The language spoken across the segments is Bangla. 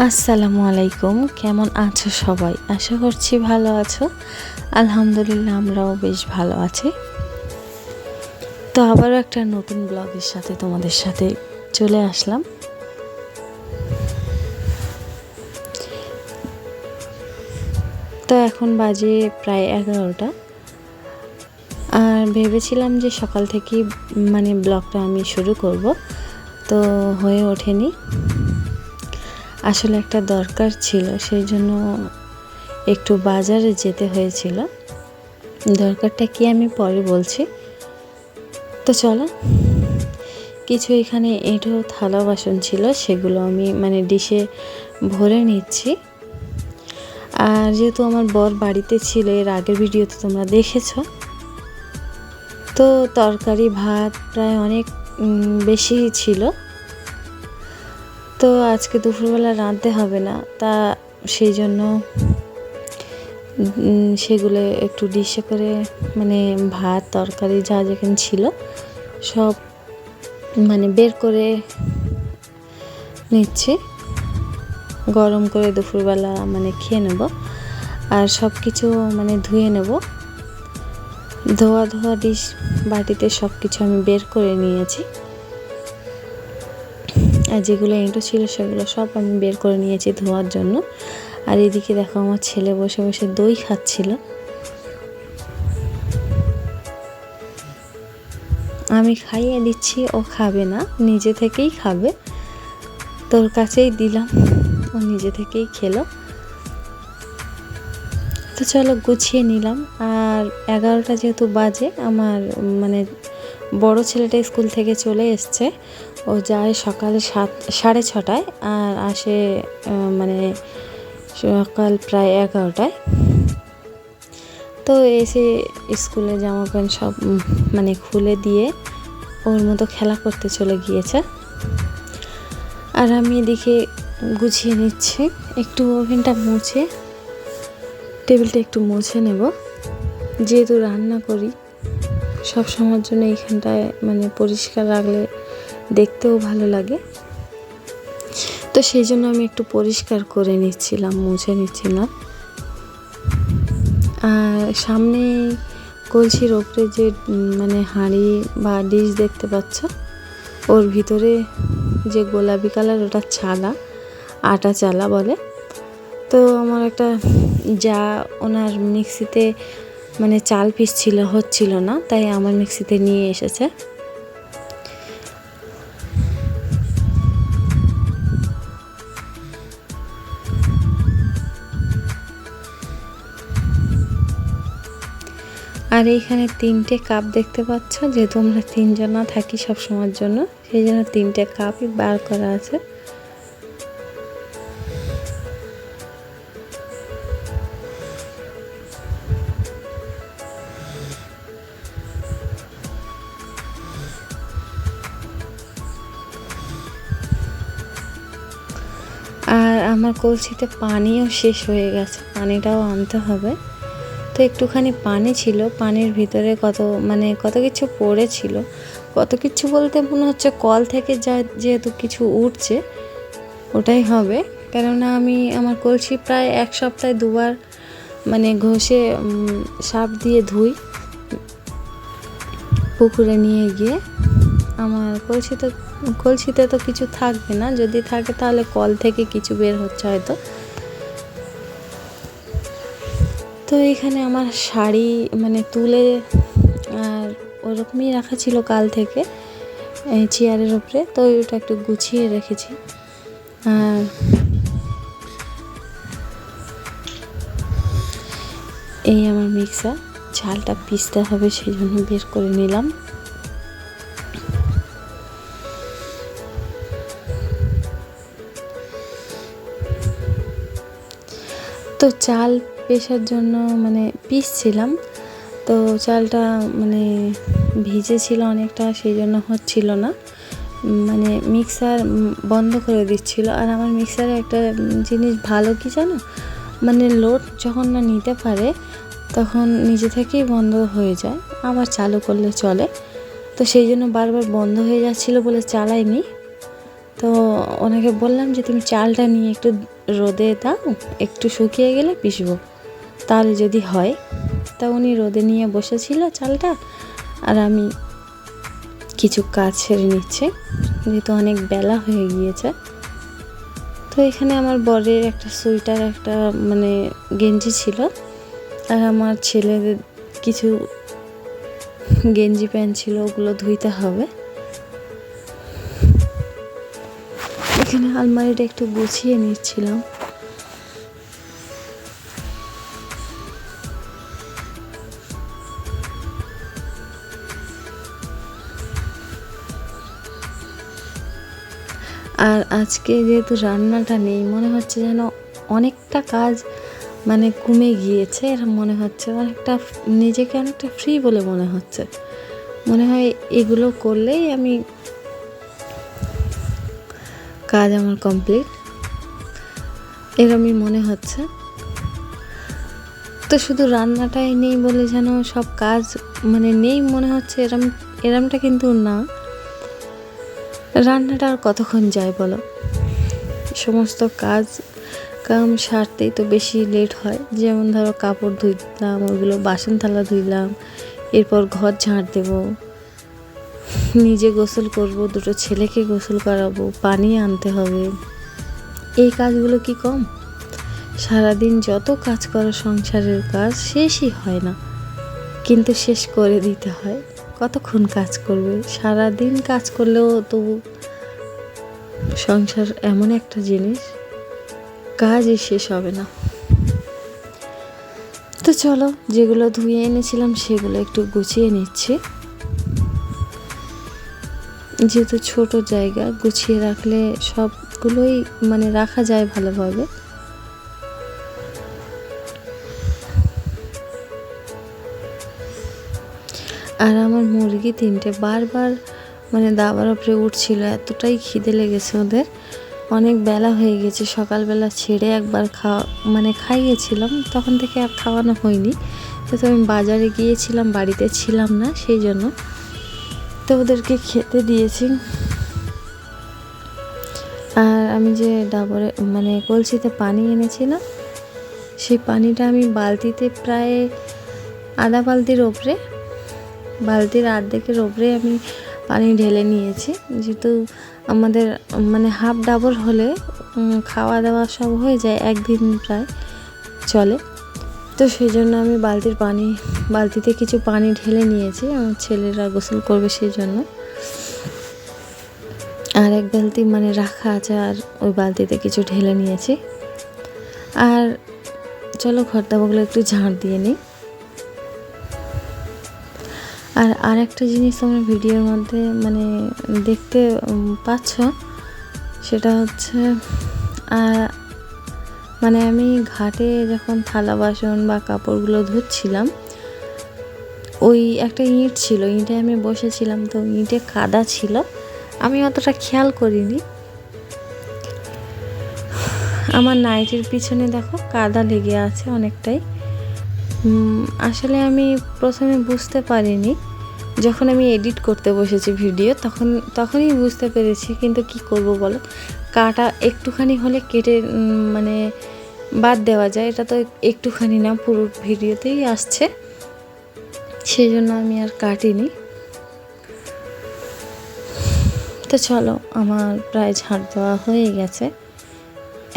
আসসালামু আলাইকুম। কেমন আছো সবাই? আশা করছি ভালো আছো। আলহামদুলিল্লাহ আমরাও বেশ ভালো আছি। তো আবারও একটা নতুন ব্লগের সাথে তোমাদের সাথে চলে আসলাম। তো এখন বাজে প্রায় 11টা। আর ভেবেছিলাম যে সকাল থেকেই ব্লগটা আমি শুরু করব, তো হয়ে ওঠেনি। আসলে একটা দরকার ছিল, সেই জন্য একটু বাজারে যেতে হয়েছিল। দরকারটা কি আমি পরে বলছি। তো চলো, কিছু এখানে এঁঠো থালা বাসন ছিল, সেগুলো আমি ডিশে ভরে নিচ্ছি। আর যেহেতু আমার বর বাড়িতে ছিল, এর আগের ভিডিওতে তোমরা দেখেছো, তো তরকারি ভাত প্রায় অনেক বেশি ছিল। তো আজকে দুপুরবেলা রাঁধতে হবে না, তা সেই জন্য সেগুলো একটু ডিশে করে ভাত তরকারি যা যেখানে ছিল সব বের করে নিচ্ছি। গরম করে দুপুরবেলা খেয়ে নেব। আর সব কিছু ধুয়ে নেব। ধোয়া ডিশ বাটিতে সব কিছু আমি বের করে নিয়েছি। আর যেগুলো এঁটো ছিল সেগুলো সব আমি বের করে নিয়েছি ধোয়ার জন্য। আর এদিকে দেখো আমার ছেলে বসে বসে দই খাচ্ছিল। আমি খাইয়ে দিচ্ছি, ও খাবে না, নিজে থেকেই খাবে। তোর কাছেই দিলাম, ও নিজে থেকেই খেলো। তো চলো গুছিয়ে নিলাম। আর 11টা যেহেতু বাজে, আমার বড় ছেলেটা স্কুল থেকে চলে এসছে। ও যায় সকাল 6:30 আর আসে সকাল প্রায় 11টায়। তো এসে স্কুলে জামা প্যান্ট সব খুলে দিয়ে ওর মতো খেলা করতে চলে গিয়েছে। আর আমি এদিকে গুছিয়ে নিচ্ছি। একটু ওভেনটা মুছে, টেবিলটা একটু মুছে নেব। যেহেতু রান্না করি সব সময়ের জন্য এইখানটায় পরিষ্কার রাখলে দেখতেও ভালো লাগে। তো সেই জন্য আমি একটু পরিষ্কার করে নিচ্ছিলাম, মুছে নিচ্ছিলাম। আর সামনে কলসির ওপরে যে হাঁড়ি বা ডিশ দেখতে পাচ্ছ, ওর ভিতরে যে গোলাপি কালার, ওটা চালা, আটা চালা বলে। তো আমার একটা যা ওনার মিক্সিতে চাল হচ্ছিল না, তাই আমার মিক্সিতে নিয়ে এসেছে। আর এইখানে 3টে কাপ দেখতে পাচ্ছ, যেহেতু আমরা 3 জনা থাকি সব সময়ের জন্য, সেই জন্য 3টে কাপই বার করা আছে। আর আমার কলসিতে পানিও শেষ হয়ে গেছে, পানিটাও আনতে হবে। তো একটুখানি পানি ছিল, পানির ভিতরে কত কিছু পড়েছিল। কত কিছু বলতে মনে হচ্ছে কল থেকে যেহেতু কিছু উঠছে ওটাই হবে। কেননা আমি আমার কলসি প্রায় 1 সপ্তাহে 2বার ঘষে সার্ফ দিয়ে ধুই পুকুরে নিয়ে গিয়ে। আমার কলসিতে তো কিছু থাকবে না, যদি থাকে তাহলে কল থেকে কিছু বের হচ্ছে হয়তো। তো এখানে আমার শাড়ি তুলে আর ওরকমই রাখা ছিল কাল থেকে চেয়ারের উপরে, তো ওটা একটু গুছিয়ে রেখেছি। আর এই আমার মিক্সার, ঝালটা পিষতে হবে সেই জন্য বের করে নিলাম। তো চাল পেষার জন্য পিষছিলাম, তো চালটা ভিজে ছিল অনেকটা, সেই জন্য হচ্ছিল না, মিক্সার বন্ধ করে দিচ্ছিল। আর আমার মিক্সারে একটা জিনিস ভালো কি জানো, লোড যখন না নিতে পারে তখন নিজে থেকেই বন্ধ হয়ে যায়, আবার চালু করলে চলে। তো সেই জন্য বারবার বন্ধ হয়ে যাচ্ছিলো বলে চালাইনি। তো ওনাকে বললাম যে তুমি চালটা নিয়ে একটু রোদে দাও, একটু শুকিয়ে গেলে পিষবো, তাহলে যদি হয়। তা উনি রোদে নিয়ে বসেছিল চালটা, আর আমি কিছু কাজ সেরে নিচ্ছে, যেহেতু অনেক বেলা হয়ে গিয়েছে। তো এখানে আমার বরের একটা সোয়েটার, একটা মানে গেঞ্জি ছিল, আর আমার ছেলেদের কিছু গেঞ্জি প্যান্ট ছিল, ওগুলো ধুইতে হবে। এখানে আলমারিটা একটু গুছিয়ে নিচ্ছিলাম। আর আজকে যেহেতু রান্নাটা নেই, মনে হচ্ছে যেন অনেকটা কাজ মানে কমে গিয়েছে, এরকম মনে হচ্ছে, অনেকটা নিজেকে অনেকটা ফ্রি বলে মনে হচ্ছে। মনে হয় এগুলো করলেই আমি কাজ আমার কমপ্লিট, এরকমই মনে হচ্ছে। তো শুধু রান্নাটাই নেই বলে যেন সব কাজ মানে নেই মনে হচ্ছে, এরমটা কিন্তু না। রান্নাটা আর কতক্ষণ যায় বলো, সমস্ত কাজ কাম সারতেই তো বেশি লেট হয়। যেমন ধরো কাপড় ধুইলাম, ওইগুলো বাসন থালা ধুইলাম, এরপর ঘর ঝাঁট দেবো, নিজে গোসল করব, দুটো ছেলেকে গোসল করাবো, পানি আনতে হবে। এই কাজগুলো কি কম? সারাদিন যত কাজ করো সংসারের কাজ শেষই হয় না, কিন্তু শেষ করে দিতে হয়। কতক্ষণ কাজ করবে? সারাদিন কাজ করলেও তবু সংসার এমন একটা জিনিস, কাজই শেষ হবে না। তো চলো, যেগুলো ধুয়ে এনেছিলাম সেগুলো একটু গুছিয়ে নিচ্ছি, যেহেতু ছোট জায়গা, গুছিয়ে রাখলে সবগুলোই মানে রাখা যায় ভালোভাবে। আর আমার মুরগি তিনটে বারবার মানে দাবার উপরে উঠছিল, এতটাই খিদে লেগেছে ওদের। অনেক বেলা হয়ে গেছে, সকালবেলা ছেড়ে একবার খাইয়েছিলাম, তখন থেকে আর খাওয়ানো হয়নি। তো আমি বাজারে গিয়েছিলাম, বাড়িতে ছিলাম না, সেই জন্য তো ওদেরকে খেতে দিয়েছি। আর আমি যে ডাবরে মানে কলসিতে পানি এনেছিলাম, সেই পানিটা আমি বালতিতে প্রায় আধা বালতির ওপরে, বালতির অর্ধেকের ওপরে আমি পানি ঢেলে নিয়েছি। যেহেতু আমাদের মানে হাফ ডাবর হলে খাওয়া দাওয়া সব হয়ে যায়, একদিন প্রায় চলে। তো সেই জন্য আমি বালতিতে কিছু পানি ঢেলে নিয়েছি, আমার ছেলেরা গোসল করবে সেই জন্য। আর এক বালতি মানে রাখা আছে, আর ওই বালতিতে কিছু ঢেলে নিয়েছি। আর চলো ঘর দাবাগুলো একটু ঝাঁট দিয়ে নিই। আর একটা জিনিস তোমরা ভিডিওর মধ্যে মানে দেখতে পাচ্ছ, সেটা হচ্ছে মানে আমি ঘাটে যখন থালা বাসন বা কাপড়গুলো ধুচ্ছিলাম, ওই একটা ইঁট ছিল, ইঁটে আমি বসেছিলাম, তো ইঁটে কাদা ছিল, আমি অতটা খেয়াল করিনি। আমার নাইটির পিছনে দেখো কাদা লেগে আছে অনেকটাই। আসলে আমি প্রথমে বুঝতে পারিনি, যখন আমি এডিট করতে বসেছি ভিডিও তখনই বুঝতে পেরেছি। কিন্তু কি করব বলো, কাটা একটুখানি হলে কেটে মানে বাদ দেওয়া যায়, এটা তো একটুখানি না, পুরো ভিডিওতেই আসছে, সেই জন্য আমি আর কাটিনি। তো চলো, আমার প্রায় ঝাঁট দেওয়া হয়ে গেছে,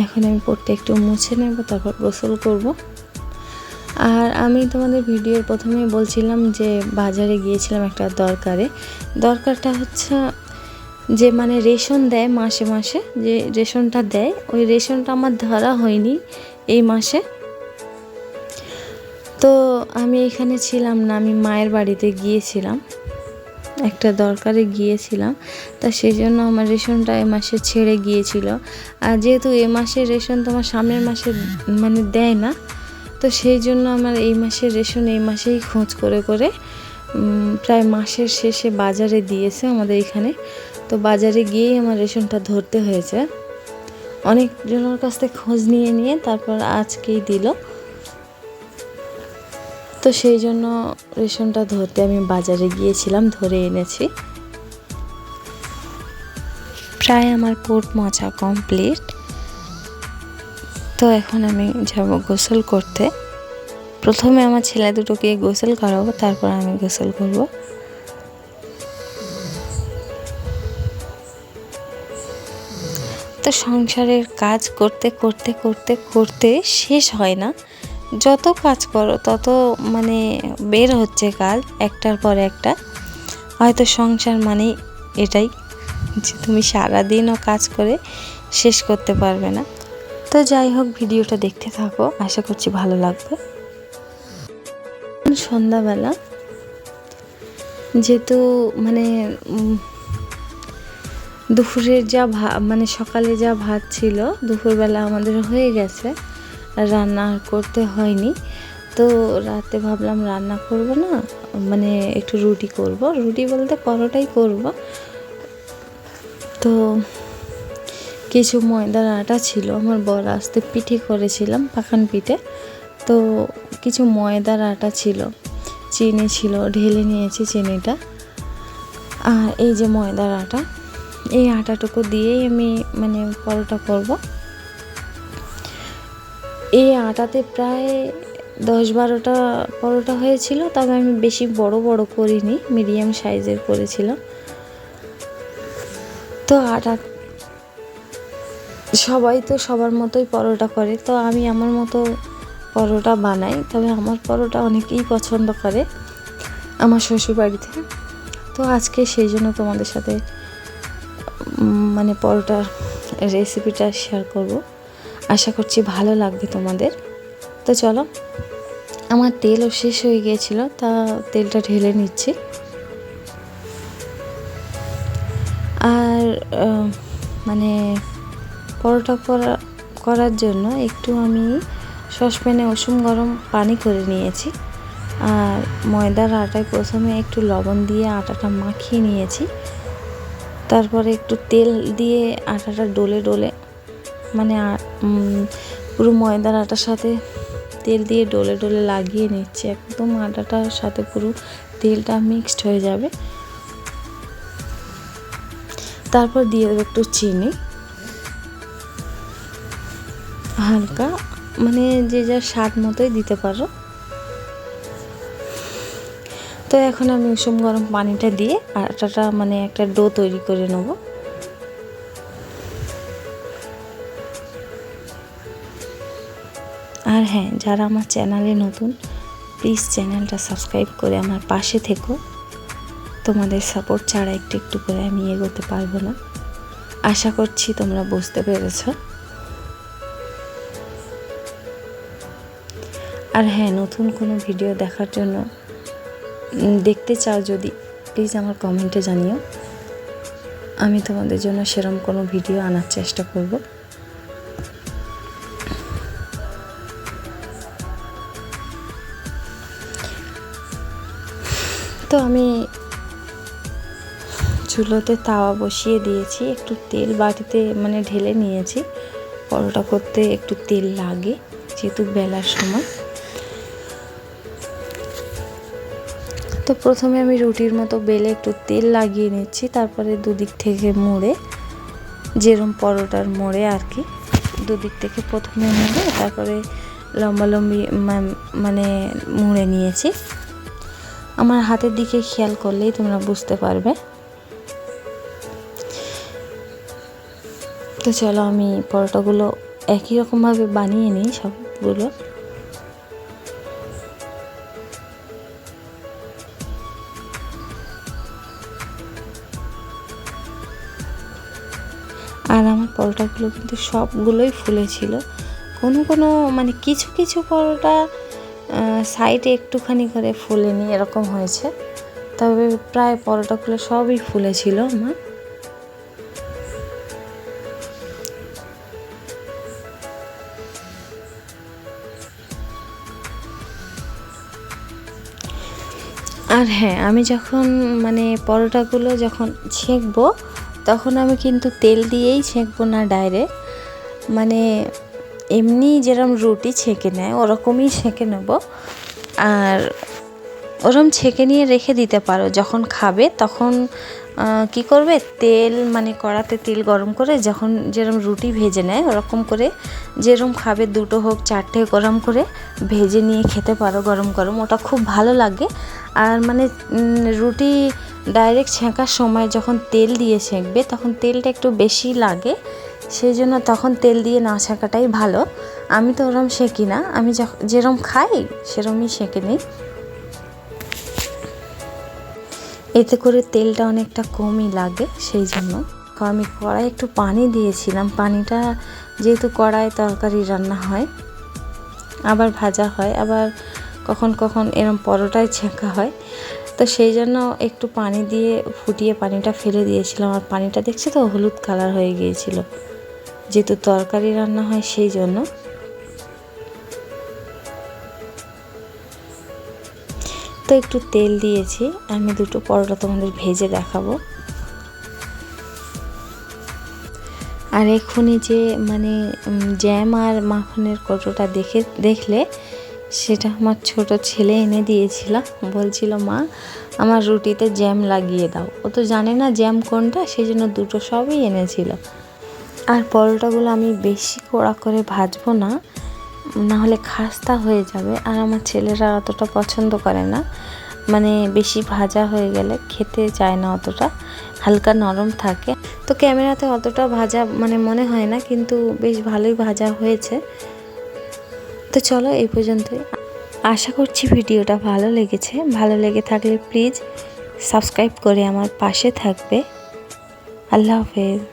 এখন আমি পড়তে একটু মুছে নেব, তারপর গোসল করব। আর আমি তোমাদের ভিডিওর প্রথমে বলছিলাম যে বাজারে গিয়েছিলাম একটা দরকারটা হচ্ছে যে মানে রেশন দেয় মাসে মাসে, যে রেশনটা দেয়, ওই রেশনটা আমার ধরা হয়নি এই মাসে। তো আমি এখানে ছিলাম না, আমি মায়ের বাড়িতে গিয়েছিলাম, একটা দরকারে গিয়েছিলাম, তা সেই জন্য আমার রেশনটা এ মাসে ছেড়ে গিয়েছিল। আর যেহেতু এ মাসের রেশন তোমার সামনের মাসে মানে দেয় না, তো সেই জন্য আমার এই মাসের রেশন এই মাসেই খোঁজ করে প্রায় মাসের শেষে বাজারে দিয়েছে আমাদের এখানে। তো বাজারে গিয়েই আমার রেশনটা ধরতে হয়েছে, অনেকজনের কাছ থেকে খোঁজ নিয়ে তারপর আজকেই দিল। তো সেই জন্য রেশনটা ধরতে আমি বাজারে গিয়েছিলাম, ধরে এনেছি। প্রায় আমার পোট মোছা কমপ্লিট। তো এখন আমি যাব গোসল করতে। প্রথমে আমার ছেলে দুটোকে গোসল করাবো, তারপর আমি গোসল করব। তো সংসারের কাজ করতে করতে করতে করতে শেষ হয় না। যত কাজ করো তত মানে বের হচ্ছে কাজ, একটার পর একটা। হয়তো সংসার মানে এটাই যে তুমি সারাদিনও কাজ করে শেষ করতে পারবে না। তো যাই হোক, ভিডিওটা দেখতে থাকো, আশা করছি ভালো লাগবে। সন্ধ্যাবেলা যেহেতু মানে দুপুরের যা মানে সকালে যা ভাত ছিল দুপুরবেলা আমাদের হয়ে গেছে, রান্না করতে হয়নি। তো রাতে ভাবলাম রান্না করব না, মানে একটু রুটি করব, রুটি বলতে পরোটাই করব। তো কিছু ময়দার আটা ছিল, আমার বড় আসতে পিঠে করেছিলাম, পাখান পিঠে। তো কিছু ময়দার আটা ছিল, চিনি ছিল, ঢেলে নিয়েছি চিনিটা। আর এই যে ময়দার আটা, এই আটাটুকু দিয়েই আমি মানে পরোটা করব। এই আটাতে প্রায় 10-12টা পরোটা হয়েছিল, তবে আমি বেশি বড় বড় করিনি, মিডিয়াম সাইজের করেছিলাম। তো আটা সবাই তো সবার মতোই পরোটা করে, তো আমি আমার মতো পরোটা বানাই। তবে আমার পরোটা অনেকেই পছন্দ করে আমার শ্বশুরবাড়িতে। তো আজকে সেই জন্য তোমাদের সাথে মানে পরোটার রেসিপিটা শেয়ার করব, আশা করছি ভালো লাগবে তোমাদের। তো চলো, আমার তেলও শেষ হয়ে গিয়েছিল, তা তেলটা ঢেলে নিচ্ছি। আর মানে পরোটা করার জন্য একটু আমি সসপ্যানে উষুম গরম পানি করে নিয়েছি। আর ময়দার আটায় প্রথমে একটু লবণ দিয়ে আটাটা মাখিয়ে নিয়েছি, তারপরে একটু তেল দিয়ে আটাটা ডলে ডলে মানে পুরো ময়দার আটার সাথে তেল দিয়ে ডলে ডলে লাগিয়ে নিচ্ছি, একদম আটাটার সাথে পুরো তেলটা মিক্সড হয়ে যাবে। তারপর দিয়ে দেবো একটু চিনি হালকা, মানে যে যার স্বাদ মতোই দিতে পারো। তো এখন আমি উষুম গরম পানিটা দিয়ে আটাটা মানে একটা ডো তৈরি করে নেব। আর হ্যাঁ, যারা আমার চ্যানেলে নতুন, প্লিজ চ্যানেলটা সাবস্ক্রাইব করে আমার পাশে থেকো। তোমাদের সাপোর্ট ছাড়া একটু একটু করে আমি এগোতে পারবো না। আশা করছি তোমরা বুঝতে পেরেছো। আর হ্যাঁ, নতুন কোনো ভিডিও দেখার জন্য দেখতে চাও যদি, প্লিজ আমার কমেন্টে জানিও, আমি তোমাদের জন্য সেরকম কোনো ভিডিও আনার চেষ্টা করব। তো আমি চুলোতে তাওয়া বসিয়ে দিয়েছি, একটু তেল বাটিতে মানে ঢেলে নিয়েছি। পরোটা করতে একটু তেল লাগে যেহেতু বেলার সময়। তো প্রথমে আমি রুটির মতো বেলে একটু তেল লাগিয়ে নিচ্ছি, তারপরে দুদিক থেকে মুড়ে, যেরকম পরোটার মোড়ে আর কি, দুদিক থেকে প্রথমে মুড়ে তারপরে লম্বালম্বি মানে মুড়ে নিয়েছি। আমার হাতের দিকে খেয়াল করলেই তোমরা বুঝতে পারবে। তো চলো, আমি পরোটাগুলো একই রকমভাবে বানিয়ে নিই সবগুলো। আর আমার পরোটাগুলো কিন্তু সবগুলোই ফুলেছিল, কোনো কোনো মানে কিছু কিছু পরোটা সাইডে একটুখানি করে ফুলেনি, এরকম হয়েছে। তবে প্রায় পরোটাগুলো সবই ফুলেছিল আমার। আর হ্যাঁ, আমি যখন মানে পরোটাগুলো যখন ছেঁকবো তখন আমি কিন্তু তেল দিয়েই ছেঁকবো না ডাইরেক্ট, মানে এমনি যেরকম রুটি ছেঁকে নেয় ওরকমই ছেঁকে নেব। আর ওরম ছেঁকে নিয়ে রেখে দিতে পারো, যখন খাবে তখন কি করবে, তেল মানে কড়াতে তেল গরম করে যখন যেরকম রুটি ভেজে নেয় ওরকম করে যেরকম খাবে 2টো হোক 4টে গরম করে ভেজে নিয়ে খেতে পারো গরম গরম, ওটা খুব ভালো লাগে। আর মানে রুটি ডাইরেক্ট ছেঁকার সময় যখন তেল দিয়ে ছেঁকবে তখন তেলটা একটু বেশি লাগে, সেই জন্য তখন তেল দিয়ে না ছেঁকাটাই ভালো। আমি তো ওরম সেঁকি না, আমি যেরকম খাই সেরকমই সেঁকে নিই, এতে করে তেলটা অনেকটা কমই লাগে। সেই জন্য আমি কড়াই একটু পানি দিয়েছিলাম, পানিটা যেহেতু কড়াই তরকারি রান্না হয় আবার ভাজা হয়, আবার কখন কখন এরম পরোটায় ছেঁকা হয়, তো সেই জন্য একটু পানি দিয়ে ফুটিয়ে পানিটা ফেলে দিয়েছিলাম। আর পানিটা দেখছি তো হলুদ কালার হয়ে গিয়েছিল, যেহেতু তরকারি রান্না হয় সেই জন্য। তো একটু তেল দিয়েছি, আমি 2টো পরোটা তোমাদের ভেজে দেখাবো। আর এক্ষুনি যে মানে জ্যাম আর মাখনের কৌটোটা দেখলে সেটা আমার ছোট ছেলে এনে দিয়েছিল, বলছিল মা আমার রুটিতে জ্যাম লাগিয়ে দাও। ও তো জানে না জ্যাম কোনটা, সেই জন্য 2টো সবই এনেছিল। আর পরোটাগুলো আমি বেশি কড়া করে ভাজবো না, নাহলে খাস্তা হয়ে যাবে, আর আমার ছেলেরা অতটা পছন্দ করে না, মানে বেশি ভাজা হয়ে গেলে খেতে চায় না অতটা, হালকা নরম থাকে। তো ক্যামেরাতে অতটা ভাজা মানে মনে হয় না, কিন্তু বেশ ভালোই ভাজা হয়েছে। তো চলো এই পর্যন্তই, আশা করছি ভিডিওটা ভালো লেগেছে। ভালো লেগে থাকলে প্লিজ সাবস্ক্রাইব করে আমার পাশে থাকবে। আল্লাহ হাফেজ।